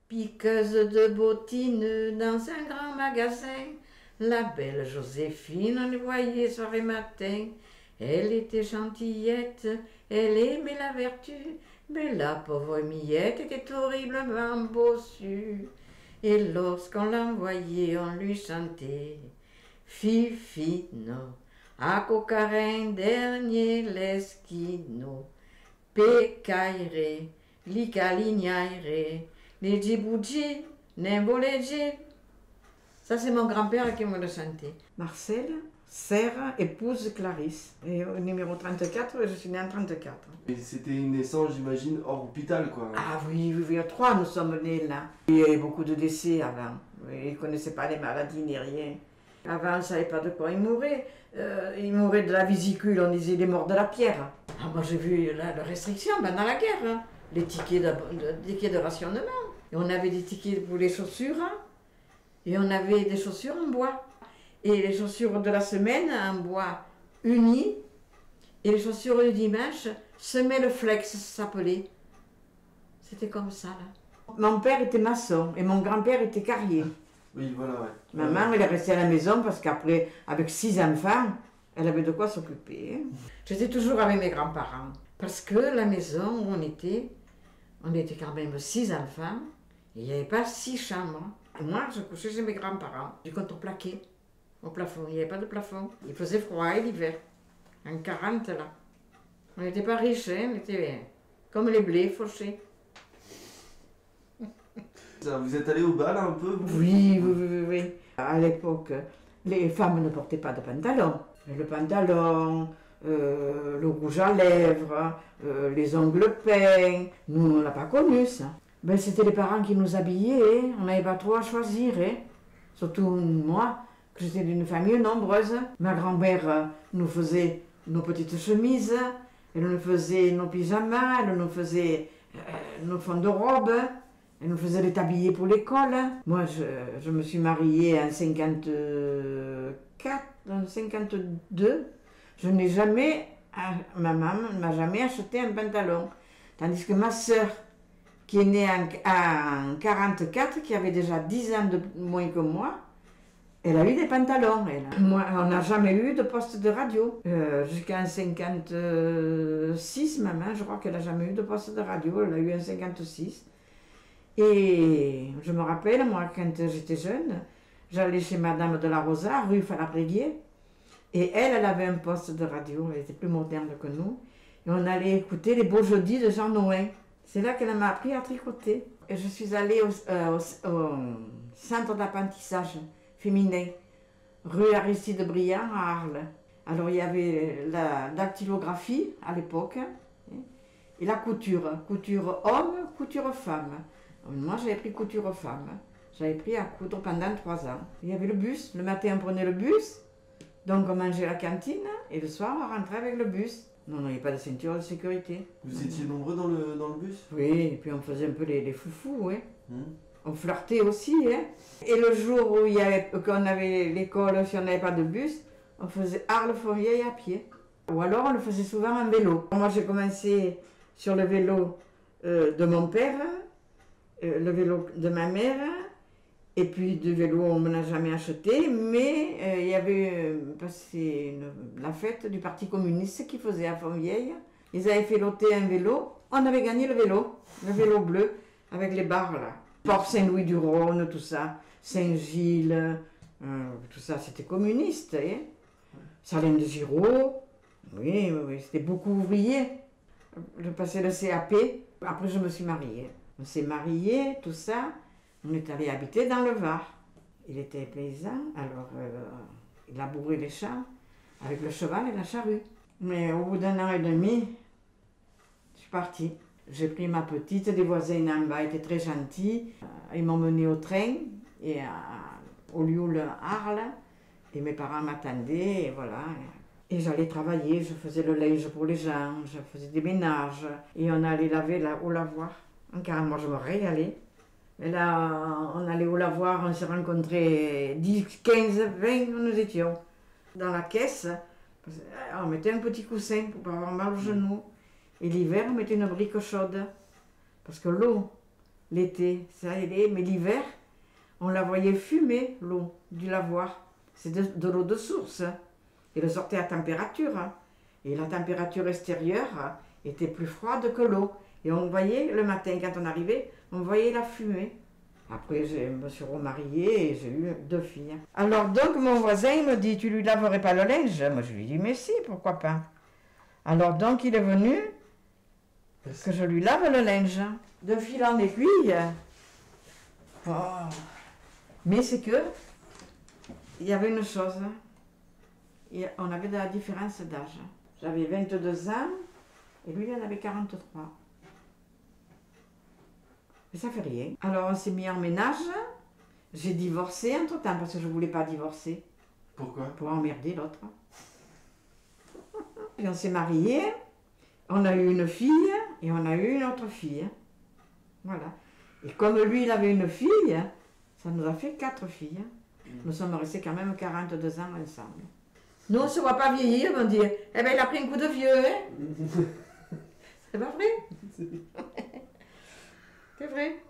Piqueuse de bottines dans un grand magasin, la belle Joséphine, on les voyait soir et matin. Elle était gentillette, elle aimait la vertu, mais la pauvre Miette était horriblement bossue. Et lorsqu'on l'envoyait, on lui chantait Fifino, a cocarin dernier l'esquino, pecaire, l'icaliniaire, les djibouji, nemboleji. Ça, c'est mon grand-père qui me le chantait. Marcel, Serre, épouse Clarisse. Et au numéro 34, je suis née en 34. Et c'était une naissance, j'imagine, hors hôpital, quoi. Ah oui, oui, trois, nous sommes nés là. Il y avait beaucoup de décès avant. Ils ne connaissaient pas les maladies ni rien. Avant, on ne savait pas de quoi ils mouraient. Ils mouraient de la vésicule, on disait les morts de la pierre. Ah, moi, j'ai vu la restriction pendant la guerre. Hein. Les tickets de rationnement. Et on avait des tickets pour les chaussures. Hein. Et on avait des chaussures en bois. Et les chaussures de la semaine en bois uni. Et les chaussures du dimanche, semelle flex, ça s'appelait. C'était comme ça, là. Mon père était maçon et mon grand-père était carrier. Oui, voilà, ouais. Maman, elle est restée à la maison parce qu'après, avec 6 enfants, elle avait de quoi s'occuper. Hein. J'étais toujours avec mes grands-parents. Parce que la maison où on était quand même 6 enfants. Et il n'y avait pas 6 chambres. Et moi, je couchais chez mes grands-parents, du contreplaqué, au plafond. Il n'y avait pas de plafond. Il faisait froid l'hiver. En 40, là. On n'était pas riches, hein, on était comme les blés fauchés. Vous êtes allé au bal un peu vous? Oui. À l'époque, les femmes ne portaient pas de pantalon. Le pantalon, le rouge à lèvres, les ongles peints, nous, on ne l'a pas connu, ça. Ben, c'était les parents qui nous habillaient, hein. On n'avait pas trop à choisir. Hein. Surtout moi, que j'étais d'une famille nombreuse. Ma grand-mère nous faisait nos petites chemises, elle nous faisait nos pyjamas, elle nous faisait nos fonds de robe. Elle nous faisait les tabliers pour l'école. Moi, je me suis mariée en 54, en 52. Je n'ai jamais, maman ne m'a jamais acheté un pantalon. Tandis que ma sœur, qui est née en 44, qui avait déjà 10 ans de moins que moi, elle a eu des pantalons. Elle. Moi, on n'a jamais eu de poste de radio. Jusqu'en 56, maman, je crois qu'elle n'a jamais eu de poste de radio. Elle a eu en 56. Et je me rappelle, moi, quand j'étais jeune, j'allais chez Madame de la Rosa, rue Falabréguier, et elle avait un poste de radio, elle était plus moderne que nous, et on allait écouter les Beaux Jeudis de Jean Noël. C'est là qu'elle m'a appris à tricoter. Et je suis allée au centre d'apprentissage féminin, rue Aristide Briand à Arles. Alors il y avait la dactylographie à l'époque, et la couture homme, couture femme. Moi, j'avais pris couture femme. J'avais pris à coudre pendant 3 ans. Il y avait le bus. Le matin, on prenait le bus. Donc, on mangeait à la cantine. Et le soir, on rentrait avec le bus. Non, il n'y avait pas de ceinture de sécurité. Vous étiez nombreux dans le bus? Oui, et puis on faisait un peu les foufous. Hein. On flirtait aussi. Hein. Et le jour où qu'on avait l'école, si on n'avait pas de bus, on faisait Arles-Fontvieille à pied. Ou alors, on le faisait souvent en vélo. Moi, j'ai commencé sur le vélo de mon père. Le vélo de ma mère, et puis du vélo on ne me l'a jamais acheté, mais il y avait la fête du Parti communiste qui faisait à Fontvieille. Ils avaient fait loter un vélo, on avait gagné le vélo bleu, avec les barres là. Port Saint-Louis-du-Rhône, tout ça, Saint-Gilles, tout ça, c'était communiste. Hein. Salins de Giraud, oui, c'était beaucoup ouvrier. Je passais le CAP, après je me suis mariée. On s'est mariés, tout ça. On est allé habiter dans le Var. Il était paysan, alors il labourait les champs avec le cheval et la charrue. Mais au bout d'1 an et demi, je suis partie. J'ai pris ma petite, les voisins en bas étaient très gentils. Ils m'ont menée au train, et au Lioul Arles, et mes parents m'attendaient, et voilà. Et j'allais travailler, je faisais le linge pour les gens, je faisais des ménages, et on allait laver au lavoir. Car moi je me régalais. Et là, on allait au lavoir, on s'est rencontrés 10, 15, 20, nous étions. Dans la caisse, on mettait un petit coussin pour ne pas avoir mal aux genoux. Et l'hiver, on mettait une brique chaude. Parce que l'eau l'été, ça allait, mais l'hiver, on la voyait fumer, l'eau du lavoir. C'est de l'eau de source. Hein. Et elle sortait à température. Hein. Et la température extérieure était plus froide que l'eau. Et on voyait, le matin, quand on arrivait, on voyait la fumée. Après, je me suis remariée et j'ai eu 2 filles. Alors donc, mon voisin, il me dit, tu lui laverais pas le linge? Moi, je lui dis, mais si, pourquoi pas? Alors donc, il est venu que je lui lave le linge. De fil en aiguille. Oh. Mais c'est que, il y avait une chose. Et on avait de la différence d'âge. J'avais 22 ans et lui, il en avait 43. Mais ça fait rien. Alors on s'est mis en ménage. J'ai divorcé entre-temps parce que je ne voulais pas divorcer. Pourquoi? Pour emmerder l'autre. Et on s'est mariés. On a eu une fille et on a eu une autre fille. Voilà. Et comme lui, il avait une fille, ça nous a fait 4 filles. Nous sommes restés quand même 42 ans ensemble. Nous, on ne se voit pas vieillir, on dit, eh ben il a pris un coup de vieux, hein? C'est pas vrai? C'est vrai.